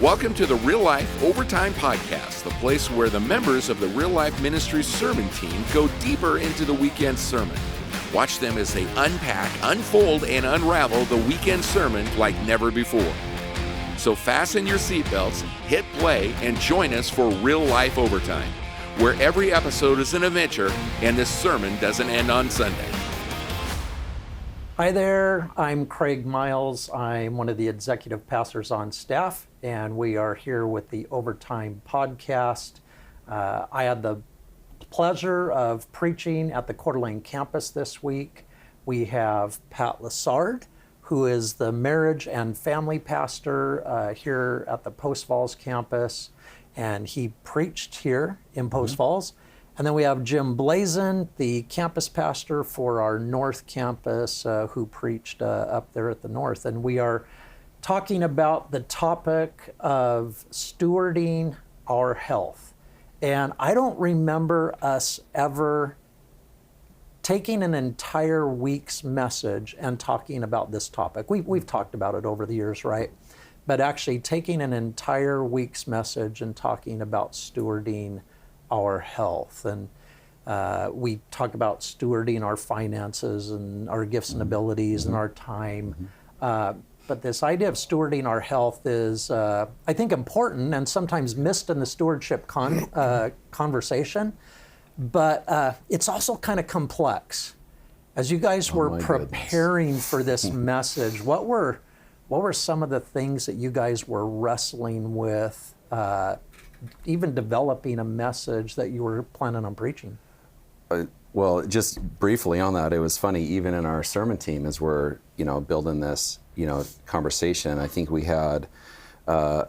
Welcome to the Real Life Overtime Podcast, the place where the members of the Real Life Ministries sermon team go deeper into the weekend sermon. Watch them as they unpack, unfold, and unravel the weekend sermon like never before. So fasten your seatbelts, hit play, and join us for Real Life Overtime, where every episode is an adventure and this sermon doesn't end on Sunday. Hi there, I'm Craig Miles. I'm one of the executive pastors on staff, and we are here with the Overtime Podcast. I had the pleasure of preaching at the Coeur d'Alene campus this week. We have Pat Lessard, who is the marriage and family pastor here at the Post Falls campus, and he preached here in Post Falls. And then we have Jim Blazin, the campus pastor for our North campus, who preached up there at the North. And we are talking about the topic of stewarding our health. And I don't remember us ever taking an entire week's message and talking about this topic. We've talked about it over the years, right? But actually taking an entire week's message and talking about stewarding our health. And we talk about stewarding our finances and our gifts and abilities and our time. But this idea of stewarding our health is, I think, important and sometimes missed in the stewardship conversation. But it's also kind of complex. As you guys were preparing for this message, what were some of the things that you guys were wrestling with, even developing a message that you were planning on preaching? Well, just briefly on that, it was funny, even in our sermon team, as we're, building this, conversation, I think we had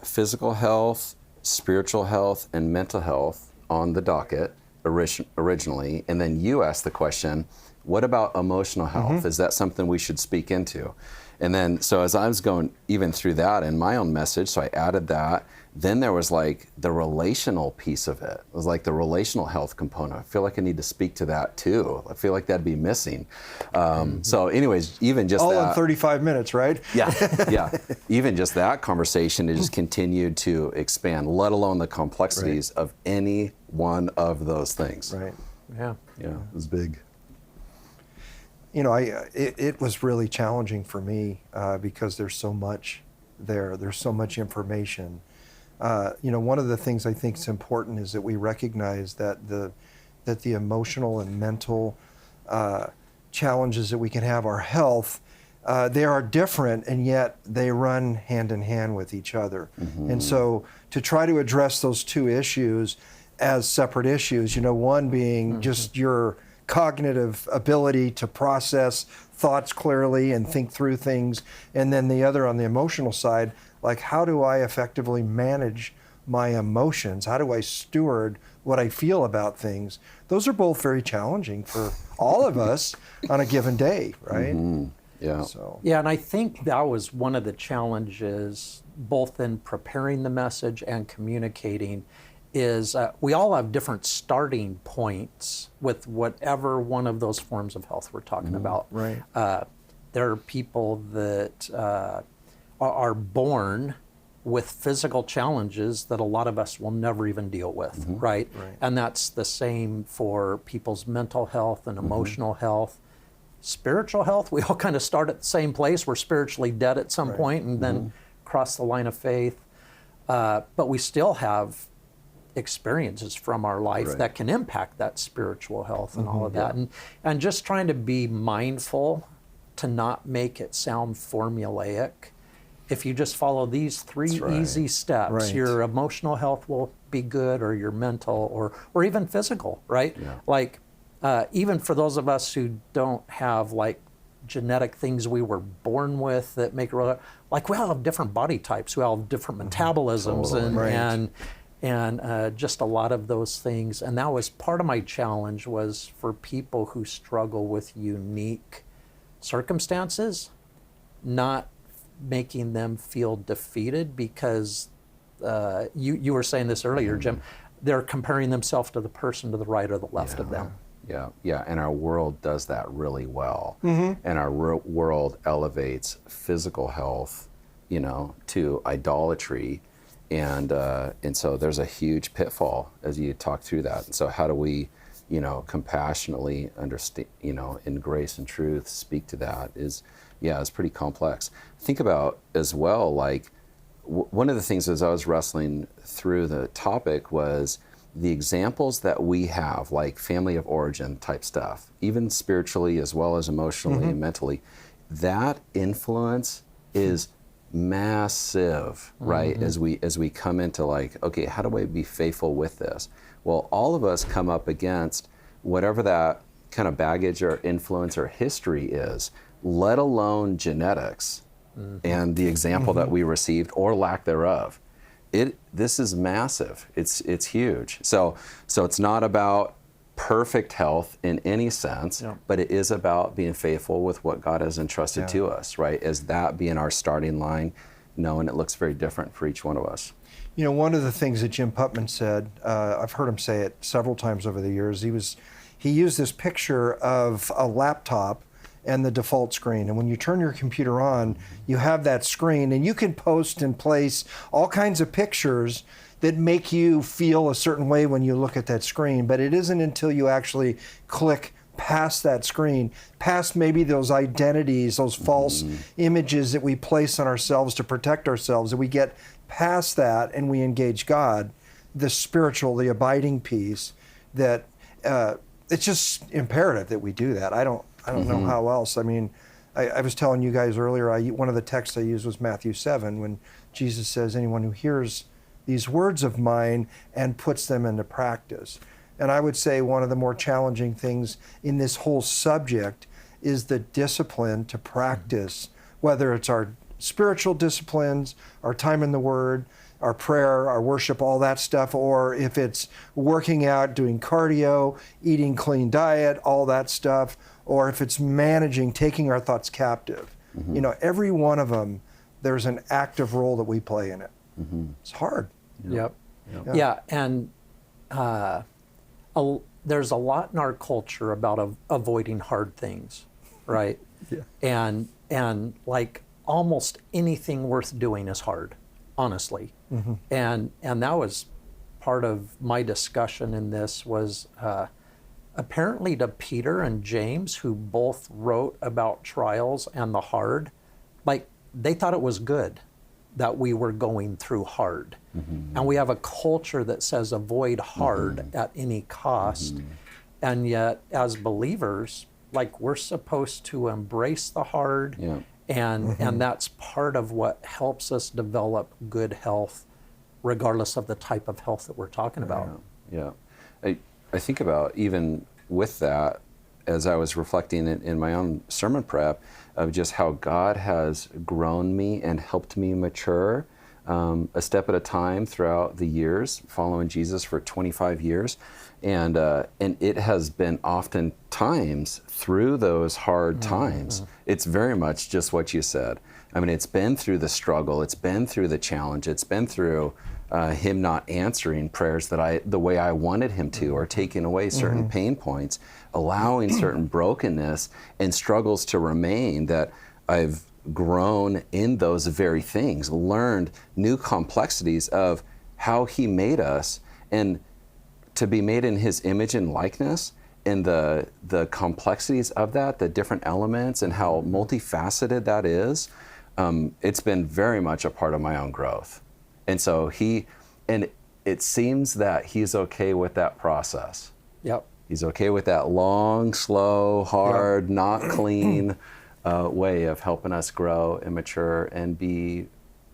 physical health, spiritual health, and mental health on the docket originally. And then you asked the question, what about emotional health? Is that something we should speak into? And then, so as I was going even through that in my own message, so I added that. Then there was like the relational piece of it. It was like the relational health component. I feel like I need to speak to that too. I feel like that'd be missing. So anyways, even just all that. in 35 minutes, right? Yeah. Even just that conversation, it just continued to expand, let alone the complexities of any one of those things. Right. Yeah. Yeah, it was big. It was really challenging for me because there's so much there. There's so much information. One of the things I think is important is that we recognize that the emotional and mental challenges that we can have, our health, they are different, and yet they run hand in hand with each other. And so to try to address those two issues as separate issues, one being just your cognitive ability to process thoughts clearly and think through things, and then the other on the emotional side, like how do I effectively manage my emotions? How do I steward what I feel about things? Those are both very challenging for all of us on a given day, right? Yeah. Yeah, and I think that was one of the challenges, both in preparing the message and communicating, is we all have different starting points with whatever one of those forms of health we're talking about. Right. There are people that are born with physical challenges that a lot of us will never even deal with, right? And that's the same for people's mental health and emotional health. Spiritual health, we all kind of start at the same place. We're spiritually dead at some point and then cross the line of faith. But we still have experiences from our life that can impact that spiritual health and all of that. And just trying to be mindful to not make it sound formulaic. If you just follow these three easy steps, your emotional health will be good, or your mental, or even physical, right? Yeah. Like, even for those of us who don't have like genetic things we were born with that make it, like we all have different body types, we all have different metabolisms and just a lot of those things. And that was part of my challenge, was for people who struggle with unique circumstances, not making them feel defeated, because you were saying this earlier, Jim, they're comparing themselves to the person to the right or the left of them. Yeah, and our world does that really well. And our world elevates physical health, to idolatry, And so there's a huge pitfall as you talk through that. And so how do we, compassionately understand, in grace and truth, speak to that is pretty complex. Think about as well, like one of the things as I was wrestling through the topic was the examples that we have, like family of origin type stuff, even spiritually as well as emotionally and mentally, that influence is massive, right? As we come into like, okay, how do I be faithful with this? Well, all of us come up against whatever that kind of baggage or influence or history is, let alone genetics and the example that we received or lack thereof. This is massive. It's huge. So it's not about perfect health in any sense, but it is about being faithful with what God has entrusted to us, right? As that being our starting line, and it looks very different for each one of us. One of the things that Jim Putman said, I've heard him say it several times over the years, he used this picture of a laptop and the default screen. And when you turn your computer on, you have that screen, and you can post and place all kinds of pictures that make you feel a certain way when you look at that screen. But it isn't until you actually click past that screen, past maybe those identities, those false images that we place on ourselves to protect ourselves, that we get past that and we engage God, the spiritual, the abiding peace, that it's just imperative that we do that. I don't know how else. I mean, I was telling you guys earlier, one of the texts I used was Matthew 7, when Jesus says, anyone who hears these words of mine and puts them into practice. And I would say one of the more challenging things in this whole subject is the discipline to practice, whether it's our spiritual disciplines, our time in the Word, our prayer, our worship, all that stuff, or if it's working out, doing cardio, eating clean diet, all that stuff, or if it's managing, taking our thoughts captive. Every one of them, there's an active role that we play in it. It's hard. Yep. And there's a lot in our culture about avoiding hard things, right? And like almost anything worth doing is hard, honestly. And that was part of my discussion in this was apparently to Peter and James, who both wrote about trials and the hard, like they thought it was good that we were going through hard. And we have a culture that says avoid hard at any cost. And yet as believers, like we're supposed to embrace the hard, and that's part of what helps us develop good health, regardless of the type of health that we're talking about. I think about even with that, as I was reflecting in my own sermon prep, of just how God has grown me and helped me mature a step at a time throughout the years, following Jesus for 25 years. And it has been oftentimes through those hard times. It's very much just what you said. I mean, it's been through the struggle, it's been through the challenge, it's been through him not answering prayers the way I wanted him to, or taking away certain pain points, allowing certain brokenness and struggles to remain, that I've grown in those very things, learned new complexities of how he made us, and to be made in his image and likeness, and the complexities of that, the different elements, and how multifaceted that is. It's been very much a part of my own growth. And so it seems that he's okay with that process. He's okay with that long, slow, hard, not clean way of helping us grow and mature and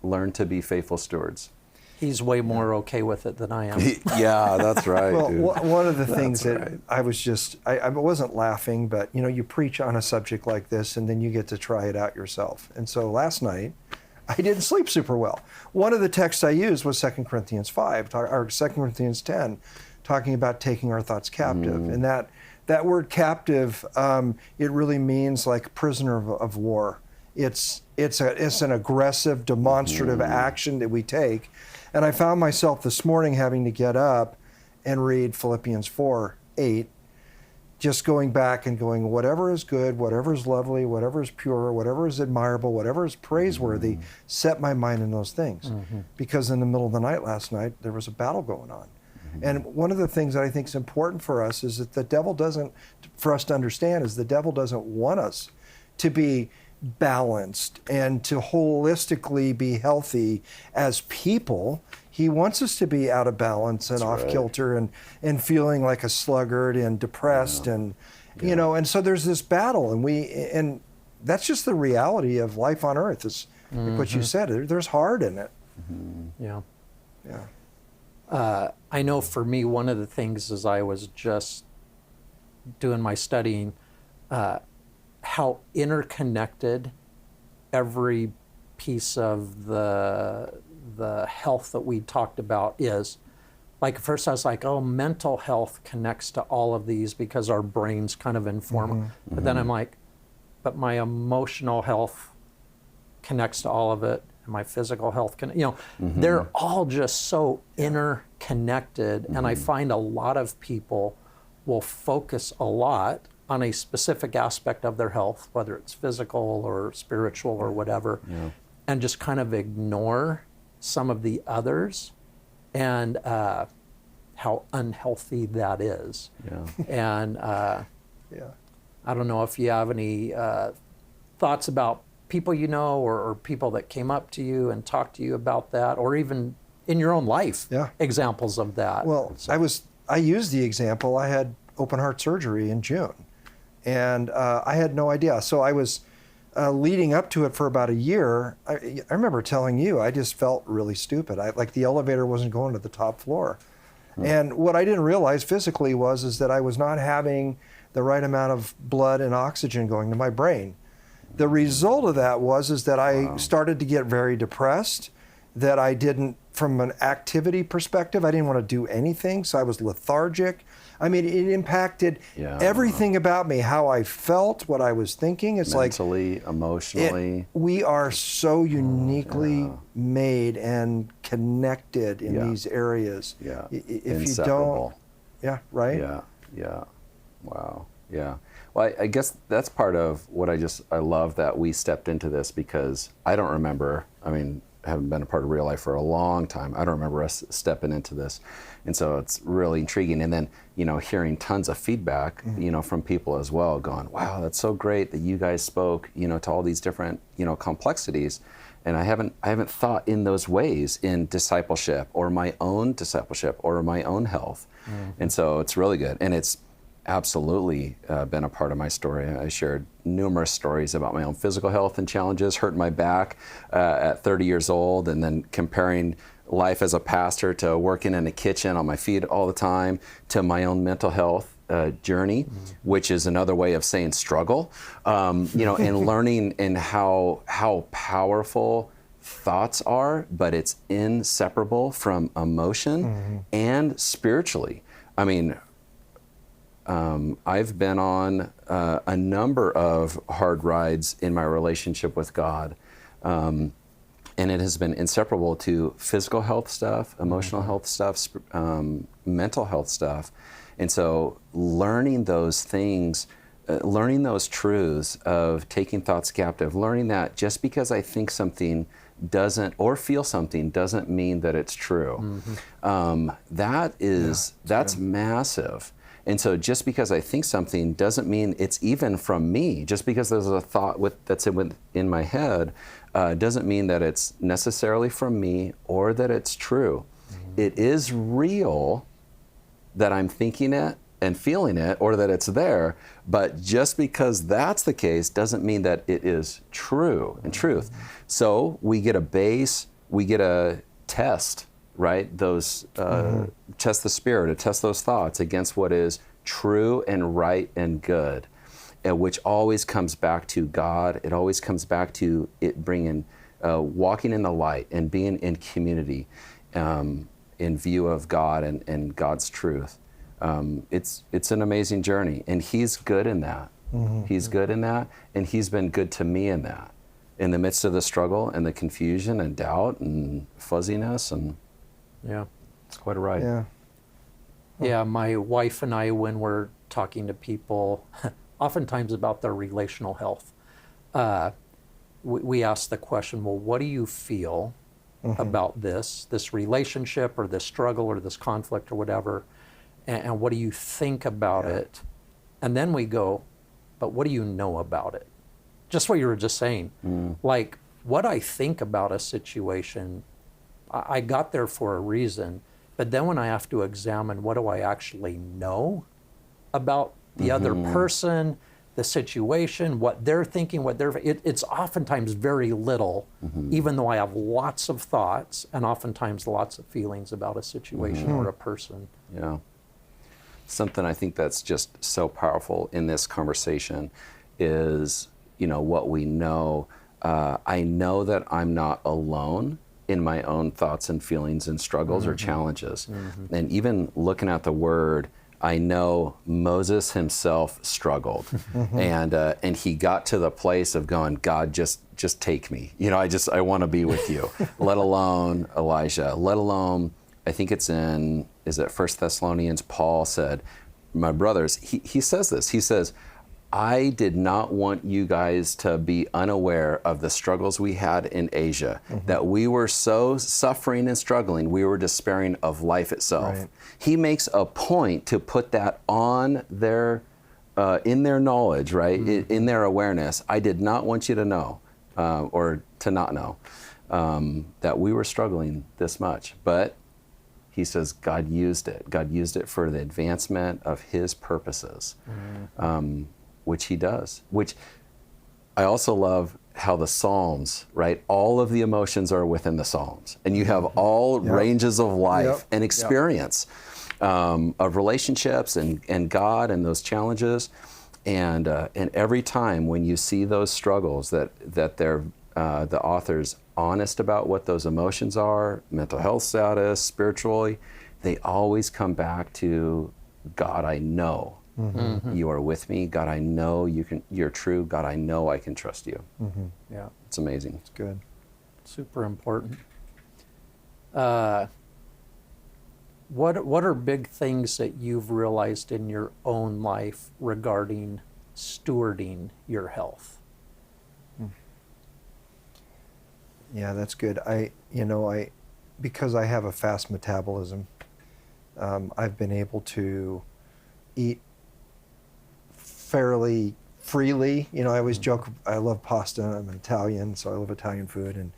learn to be faithful stewards. He's way more okay with it than I am. Yeah, that's right. Well, dude. one of the things that I was I wasn't laughing, but you preach on a subject like this and then you get to try it out yourself. And so last night, I didn't sleep super well. One of the texts I used was 2 Corinthians 5, or 2 Corinthians 10, talking about taking our thoughts captive. And that word captive, it really means like prisoner of war. It's an aggressive, demonstrative action that we take. And I found myself this morning having to get up and read Philippians 4:8, just going back and going, whatever is good, whatever is lovely, whatever is pure, whatever is admirable, whatever is praiseworthy, set my mind in those things. Because in the middle of the night last night, there was a battle going on. And one of the things that I think is important for us is that the devil doesn't, for us to understand, is the devil doesn't want us to be balanced and to holistically be healthy as people. He wants us to be out of balance and off kilter and feeling like a sluggard and depressed and you know, and so there's this battle, and that's just the reality of life on earth. Is like what you said, there's hard in it. Yeah. Yeah. I know for me, one of the things as I was just doing my studying, how interconnected every piece of the health that we talked about is. Like at first I was like, oh, mental health connects to all of these because our brains kind of inform. But then I'm like, but my emotional health connects to all of it, and my physical health they're all just so interconnected. And I find a lot of people will focus a lot on a specific aspect of their health, whether it's physical or spiritual or whatever, and just kind of ignore some of the others, and how unhealthy that is. And I don't know if you have any thoughts about people you know, or people that came up to you and talked to you about that, or even in your own life, examples of that. Well, I used the example. I had open heart surgery in June, and I had no idea. So I was leading up to it for about a year. I remember telling you, I just felt really stupid. Like the elevator wasn't going to the top floor. And what I didn't realize physically is that I was not having the right amount of blood and oxygen going to my brain. The result of that is that I started to get very depressed, that I didn't, from an activity perspective, I didn't want to do anything, so I was lethargic. I mean, it impacted everything about me, how I felt, what I was thinking. It's mentally, emotionally. We are so uniquely made and connected in these areas. If Inseparable. you don't, right? Wow. Well, I guess that's part of what I love that we stepped into this, because I don't remember, haven't been a part of real life for a long time. I don't remember us stepping into this. And so it's really intriguing. And then, hearing tons of feedback, from people as well, going, wow, that's so great that you guys spoke, to all these different, complexities. And I haven't thought in those ways in discipleship or my own health. And so it's really good. And it's absolutely been a part of my story. I shared numerous stories about my own physical health and challenges, hurting my back at 30 years old, and then comparing life as a pastor to working in a kitchen on my feet all the time, to my own mental health journey, which is another way of saying struggle, and learning and how powerful thoughts are, but it's inseparable from emotion and spiritually. I've been on a number of hard rides in my relationship with God, and it has been inseparable to physical health stuff, emotional health stuff, mental health stuff. And so learning those things, learning those truths of taking thoughts captive, learning that just because I think something doesn't, or feel something, doesn't mean that it's true. That's massive. And so just because I think something doesn't mean it's even from me. Just because there's a thought that's in my head doesn't mean that it's necessarily from me or that it's true. It is real that I'm thinking it and feeling it, or that it's there, but just because that's the case doesn't mean that it is true and truth. So we get a base, we get a test, right? Those test the spirit, to test those thoughts against what is true and right and good, which always comes back to God. It always comes back to it bringing, walking in the light and being in community in view of God and God's truth. It's an amazing journey, and He's good in that. He's good in that, and He's been good to me in that. In the midst of the struggle and the confusion and doubt and fuzziness, and it's quite a ride. Yeah, my wife and I, when we're talking to people, oftentimes about their relational health, we ask the question, well, what do you feel about this relationship or this struggle or this conflict or whatever, and what do you think about it? And then we go, but what do you know about it? Just what you were just saying. Like, what I think about a situation, I got there for a reason, but then when I have to examine what do I actually know about the other person, the situation, what they're thinking, it's oftentimes very little, even though I have lots of thoughts and oftentimes lots of feelings about a situation or a person. Yeah. Something I think that's just so powerful in this conversation is, what we know. I know that I'm not alone in my own thoughts and feelings and struggles or challenges. And even looking at the word, I know Moses himself struggled, and he got to the place of going, God, just take me. I want to be with you. Let alone Elijah. Let alone, I think it's in, is it 1 Thessalonians? Paul said, my brothers, he says this. He says, I did not want you guys to be unaware of the struggles we had in Asia, that we were so suffering and struggling, we were despairing of life itself. Right. He makes a point to put that on their, in their knowledge, right? In their awareness. I did not want you to know, or to not know, that we were struggling this much. But he says God used it. God used it for the advancement of his purposes. Which he does, which I also love how the Psalms, right? All of the emotions are within the Psalms, and you have all ranges of life and experience of relationships and God and those challenges. And every time when you see those struggles that they're, the author's honest about what those emotions are, mental health status, spiritually, they always come back to God, I know. You are with me. God, I know you're true. God, I know I can trust you. Yeah. It's amazing. It's good. Super important. What are big things that you've realized in your own life regarding stewarding your health? Yeah, that's good. Because I have a fast metabolism, I've been able to eat fairly freely. I always joke, I love pasta. I'm Italian, so I love Italian food.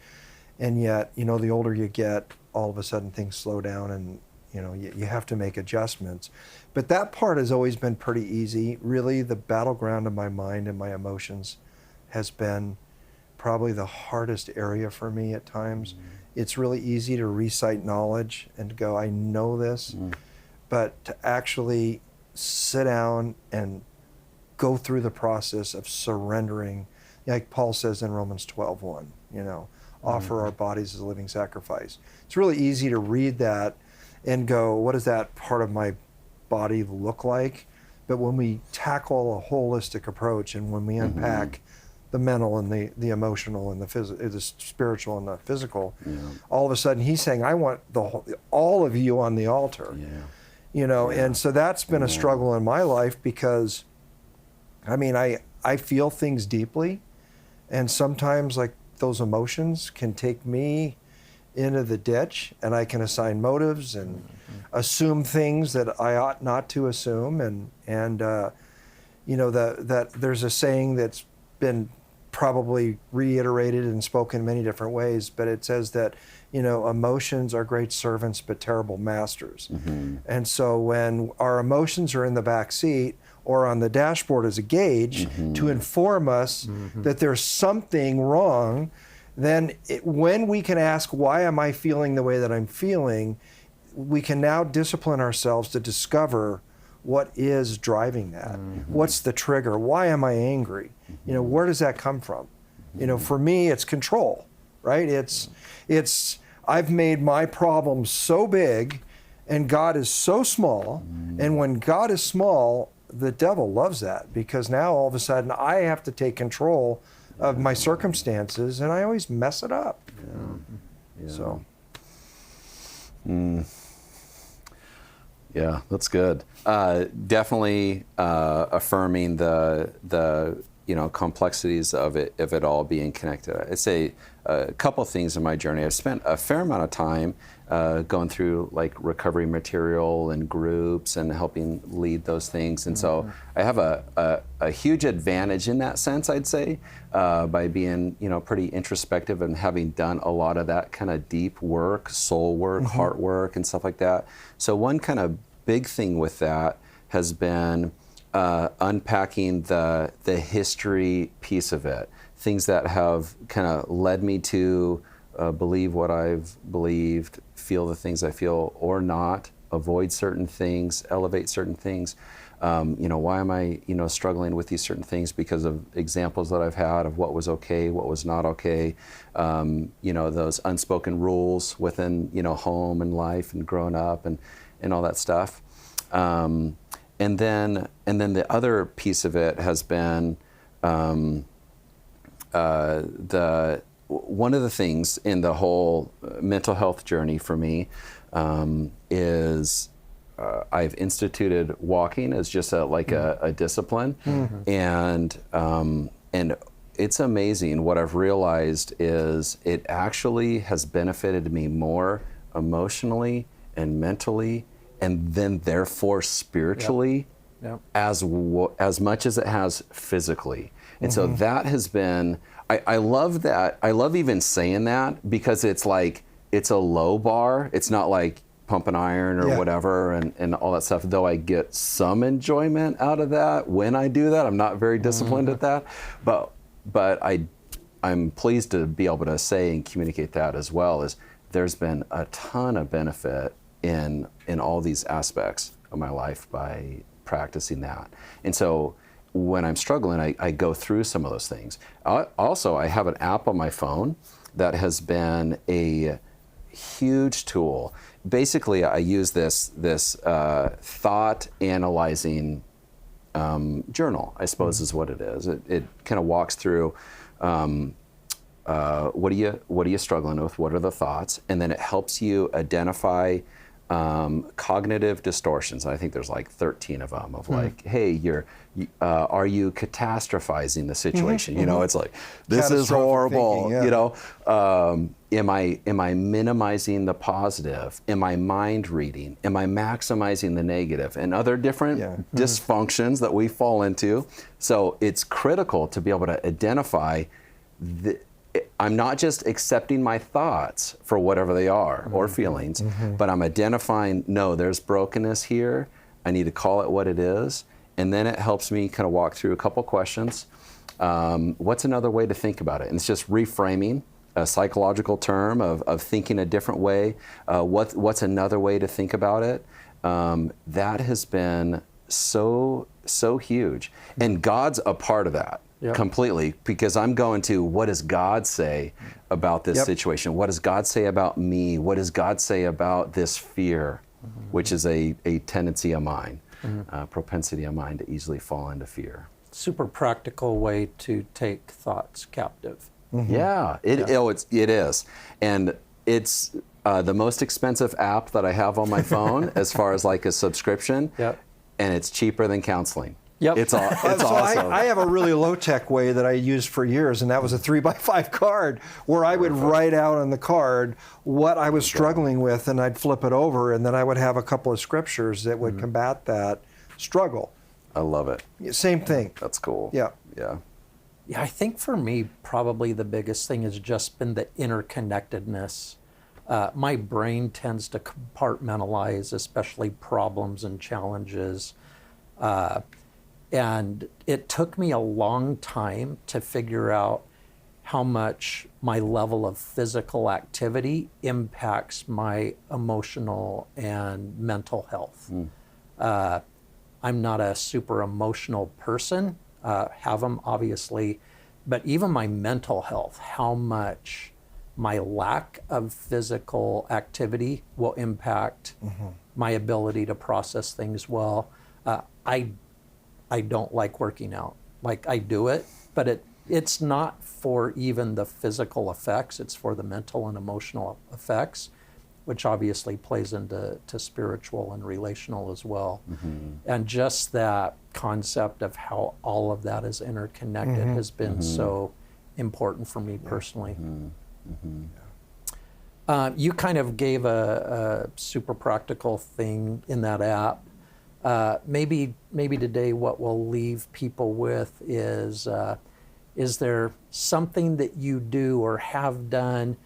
And yet, the older you get, all of a sudden things slow down and, you have to make adjustments. But that part has always been pretty easy. Really, the battleground of my mind and my emotions has been probably the hardest area for me at times. It's really easy to recite knowledge and to go, I know this. But to actually sit down and go through the process of surrendering, like Paul says in Romans 12:1, offer our bodies as a living sacrifice. It's really easy to read that and go, what does that part of my body look like? But when we tackle a holistic approach and when we unpack the mental and the emotional and the spiritual and the physical, all of a sudden he's saying, I want all of you on the altar. And so that's been a struggle in my life because, I feel things deeply, and sometimes like those emotions can take me into the ditch, and I can assign motives and assume things that I ought not to assume, and that there's a saying that's been probably reiterated and spoken many different ways, but it says that emotions are great servants but terrible masters. And so when our emotions are in the back seat or on the dashboard as a gauge to inform us that there's something wrong, then when we can ask, why am I feeling the way that I'm feeling, we can now discipline ourselves to discover what is driving that. What's the trigger? Why am I angry? Where does that come from? For me, it's control, right? It's I've made my problem so big and God is so small. And when God is small, the devil loves that, because now all of a sudden I have to take control of my circumstances, and I always mess it up. So. Yeah, that's good. Definitely affirming the complexities of it all being connected. I'd say a couple things in my journey. I've spent a fair amount of time going through like recovery material and groups and helping lead those things. And so I have a huge advantage in that sense, I'd say, by being pretty introspective and having done a lot of that kind of deep work, soul work, heart work, and stuff like that. So one kind of big thing with that has been unpacking the history piece of it, things that have kind of led me to believe what I've believed, feel the things I feel or not, avoid certain things, elevate certain things. Why am I struggling with these certain things? Because of examples that I've had of what was okay, what was not okay, those unspoken rules within home and life and growing up and all that stuff. And then the other piece of it has been one of the things in the whole mental health journey for me is I've instituted walking as just a discipline, and it's amazing what I've realized is it actually has benefited me more emotionally and mentally, and then therefore spiritually, as much as it has physically. And so that has been, I love that. I love even saying that because it's like, it's a low bar. It's not like pumping iron or whatever and all that stuff, though I get some enjoyment out of that when I do that. I'm not very disciplined at that, but I'm pleased to be able to say and communicate that as well, as there's been a ton of benefit in all these aspects of my life by practicing that. And so when I'm struggling, I go through some of those things. Also, I have an app on my phone that has been a huge tool. Basically, I use this thought analyzing journal, I suppose is what it is. It kind of walks through what are you struggling with, what are the thoughts, and then it helps you identify cognitive distortions. I think there's like 13 of them of like, hey, are you catastrophizing the situation? It's like, this is horrible. Thinking, Am I minimizing the positive? Am I mind reading? Am I maximizing the negative? And other different dysfunctions that we fall into. So it's critical to be able to identify I'm not just accepting my thoughts for whatever they are or feelings, but I'm identifying, no, there's brokenness here. I need to call it what it is. And then it helps me kind of walk through a couple questions. What's another way to think about it? And it's just reframing a psychological term of thinking a different way. What's another way to think about it? That has been so huge. And God's a part of that. Completely, because I'm going to, what does God say about this situation? What does God say about me? What does God say about this fear, which is a tendency of mine, propensity of mine to easily fall into fear. Super practical way to take thoughts captive. Yeah, it is. And it's the most expensive app that I have on my phone as far as like a subscription, and it's cheaper than counseling. It's awesome. I have a really low-tech way that I used for years, and that was a 3x5 card where I would write out on the card what I was struggling with, and I'd flip it over, and then I would have a couple of scriptures that would combat that struggle. I love it. Same thing. That's cool. Yeah. I think for me, probably the biggest thing has just been the interconnectedness. My brain tends to compartmentalize, especially problems and challenges. And it took me a long time to figure out how much my level of physical activity impacts my emotional and mental health. I'm not a super emotional person, have them obviously, but even my mental health, how much my lack of physical activity will impact my ability to process things well. I don't like working out. Like, I do it, but it's not for even the physical effects, it's for the mental and emotional effects. which obviously plays into spiritual and relational as well. And just that concept of how all of that is interconnected has been so important for me personally. You kind of gave a super practical thing in that app. Maybe today what we'll leave people with is there something that you do or have done,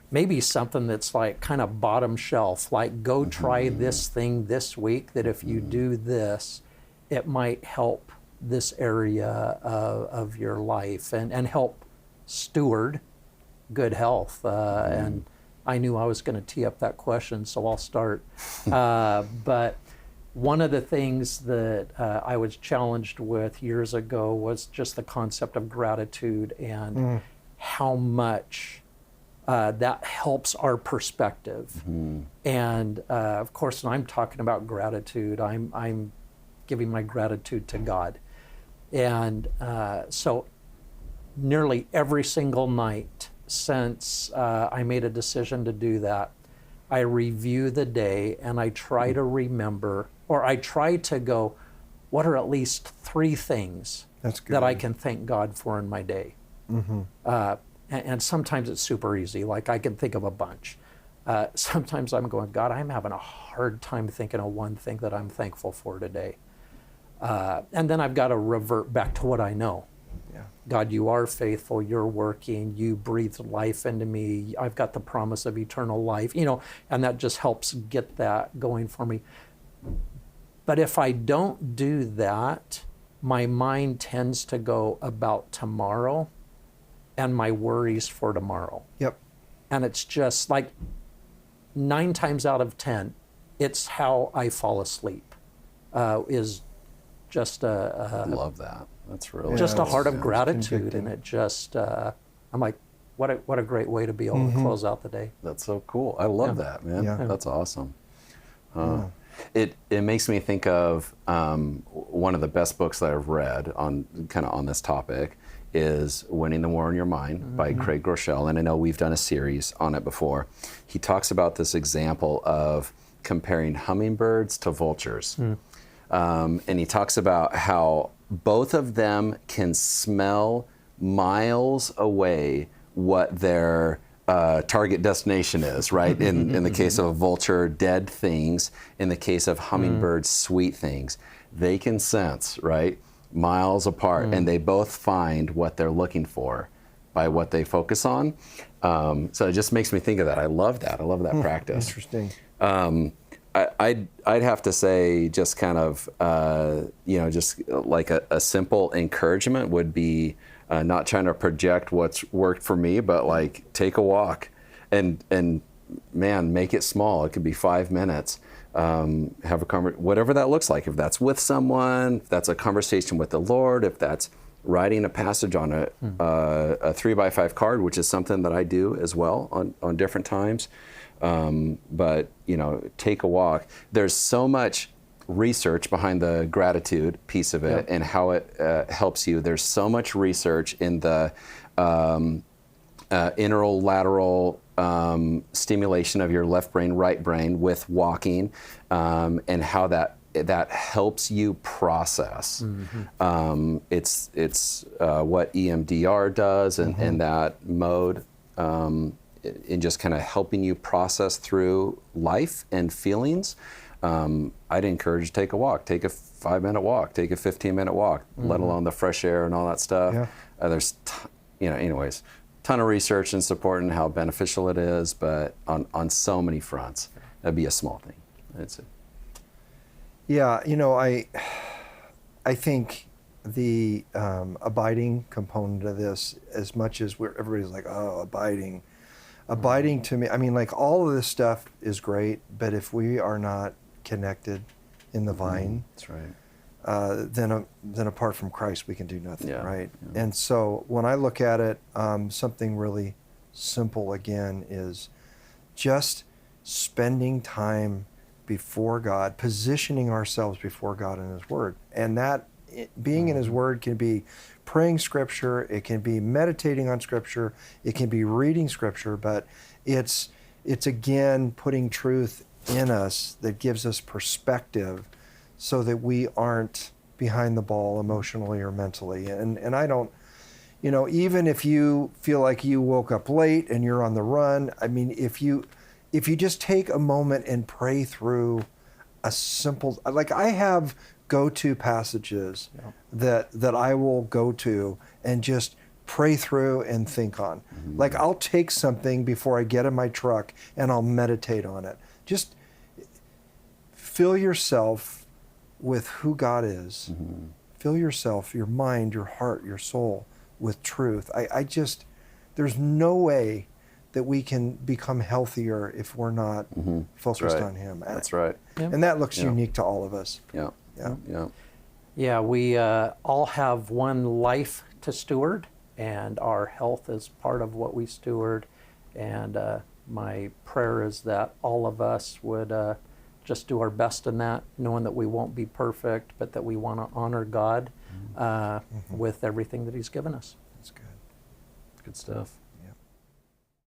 maybe something that's like kind of bottom shelf, like go try this thing this week, that if you do this, it might help this area of your life and help steward good health. And I knew I was going to tee up that question, so I'll start. But one of the things that I was challenged with years ago was just the concept of gratitude and how much that helps our perspective. And of course, when I'm talking about gratitude, I'm giving my gratitude to God. And so nearly every single night since I made a decision to do that, I review the day and I try to remember, or I try to go, what are at least 3 things that I can thank God for in my day? And sometimes it's super easy, like I can think of a bunch. Sometimes I'm going, God, I'm having a hard time thinking of one thing that I'm thankful for today. And then I've got to revert back to what I know. God, you are faithful, you're working, you breathed life into me, I've got the promise of eternal life, and that just helps get that going for me. But if I don't do that, my mind tends to go about tomorrow and my worries for tomorrow. And it's just like 9 times out of 10, it's how I fall asleep, is just I love that. That's really just a heart of it's gratitude, and it just I'm like, what a great way to be able to close out the day. That's so cool. I love that, man. That's awesome. It makes me think of one of the best books that I've read on this topic is Winning the War in Your Mind by Craig Groeschel, and I know we've done a series on it before. He talks about this example of comparing hummingbirds to vultures. And he talks about how both of them can smell miles away what their target destination is, right? In the case of a vulture, dead things. In the case of hummingbirds, sweet things. They can sense, right, miles apart, and they both find what they're looking for by what they focus on. So it just makes me think of that. I love that. I love that practice. Interesting. I'd have to say, just kind of, just like a simple encouragement would be not trying to project what's worked for me, but like take a walk and man, make it small. It could be 5 minutes. Have a conversation, whatever that looks like. If that's with someone, if that's a conversation with the Lord, if that's writing a passage on a 3x5 card, which is something that I do as well on different times. But take a walk. There's so much research behind the gratitude piece of it and how it helps you. There's so much research in the interlateral stimulation of your left brain, right brain with walking, and how that helps you process. It's what EMDR does and that mode. In just kind of helping you process through life and feelings. I'd encourage you to take a walk. Take a 5-minute walk. Take a 15-minute walk, let alone the fresh air and all that stuff. There's, anyways, ton of research and support and how beneficial it is, but on so many fronts, that'd be a small thing. That's it. Yeah, I think the abiding component of this, as much as everybody's like, oh, abiding to me, I mean, like all of this stuff is great, but if we are not connected in the vine, that's right. Then apart from Christ, we can do nothing, right? Yeah. And so when I look at it, something really simple again is just spending time before God, positioning ourselves before God in His Word. And that being in His Word can be praying Scripture, it can be meditating on Scripture, it can be reading Scripture, but it's it's again putting truth in us that gives us perspective so that we aren't behind the ball emotionally or mentally. And I don't, even if you feel like you woke up late and you're on the run, I mean, if you just take a moment and pray through a simple, like I have go-to passages that I will go to and just pray through and think on. Like I'll take something before I get in my truck and I'll meditate on it. Just fill yourself with who God is. Fill yourself, your mind, your heart, your soul with truth. I just, there's no way that we can become healthier if we're not focused on Him. That's right. And that looks unique to all of us. Yeah, we all have one life to steward, and our health is part of what we steward. And my prayer is that all of us would just do our best in that, knowing that we won't be perfect, but that we want to honor God with everything that He's given us. That's good. Good stuff.